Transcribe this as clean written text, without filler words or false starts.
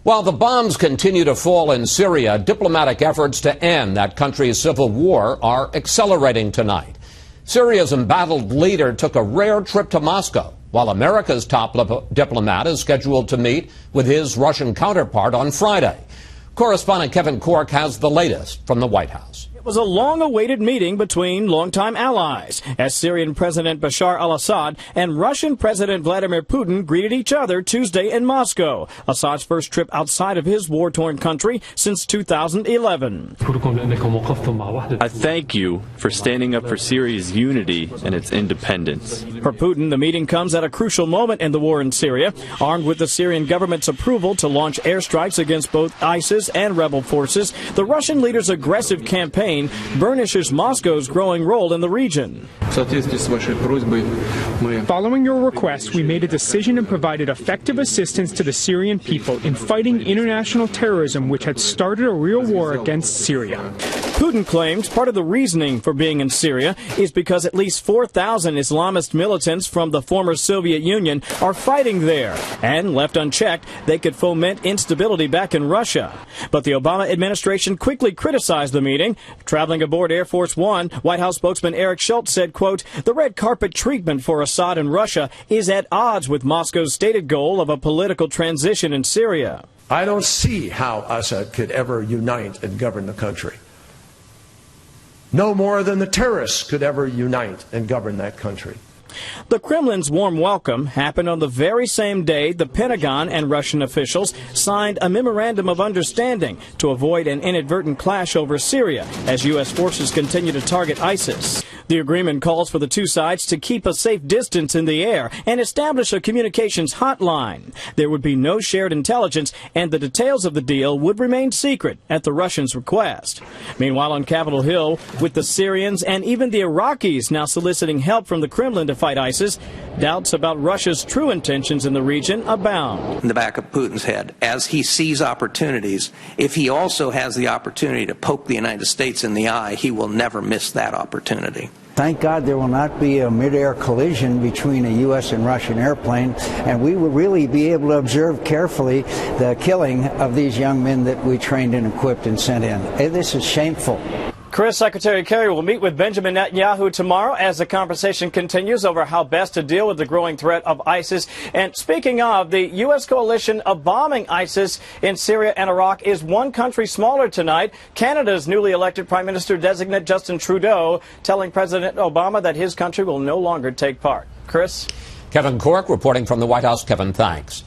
While the bombs continue to fall in Syria, diplomatic efforts to end that country's civil war are accelerating tonight. Syria's embattled leader took a rare trip to Moscow, while America's top diplomat is scheduled to meet with his Russian counterpart on Friday. Correspondent Kevin Corke has the latest from the White House. It was a long-awaited meeting between longtime allies as Syrian President Bashar al-Assad and Russian President Vladimir Putin greeted each other Tuesday in Moscow, Assad's first trip outside of his war-torn country since 2011. I thank you for standing up for Syria's unity and its independence. For Putin, the meeting comes at a crucial moment in the war in Syria, armed with the Syrian government's approval to launch airstrikes against both ISIS and rebel forces. The Russian leader's aggressive campaign burnishes Moscow's growing role in the region. Following your request, we made a decision and provided effective assistance to the Syrian people in fighting international terrorism, which had started a real war against Syria. Putin claims part of the reasoning for being in Syria is because at least 4,000 Islamist militants from the former Soviet Union are fighting there, and left unchecked, they could foment instability back in Russia. But the Obama administration quickly criticized the meeting. Traveling aboard Air Force One, White House spokesman Eric Schultz said, quote, "The red carpet treatment for Assad and Russia is at odds with Moscow's stated goal of a political transition in Syria." I don't see how Assad could ever unite and govern the country. No more than the terrorists could ever unite and govern that country. The Kremlin's warm welcome happened on the very same day the Pentagon and Russian officials signed a memorandum of understanding to avoid an inadvertent clash over Syria as U.S. forces continue to target ISIS. The agreement calls for the two sides to keep a safe distance in the air and establish a communications hotline. There would be no shared intelligence, and the details of the deal would remain secret at the Russians' request. Meanwhile, on Capitol Hill, with the Syrians and even the Iraqis now soliciting help from the Kremlin to fight ISIS, doubts about Russia's true intentions in the region abound. In the back of Putin's head, as he sees opportunities, if he also has the opportunity to poke the United States in the eye, he will never miss that opportunity. Thank God there will not be a mid-air collision between a U.S. and Russian airplane, and we will really be able to observe carefully the killing of these young men that we trained and equipped and sent in. This is shameful. Chris, Secretary Kerry will meet with Benjamin Netanyahu tomorrow as the conversation continues over how best to deal with the growing threat of ISIS. And speaking of, the U.S. coalition of bombing ISIS in Syria and Iraq is one country smaller tonight. Canada's newly elected Prime Minister-designate Justin Trudeau telling President Obama that his country will no longer take part. Chris? Kevin Corke reporting from the White House. Kevin, thanks.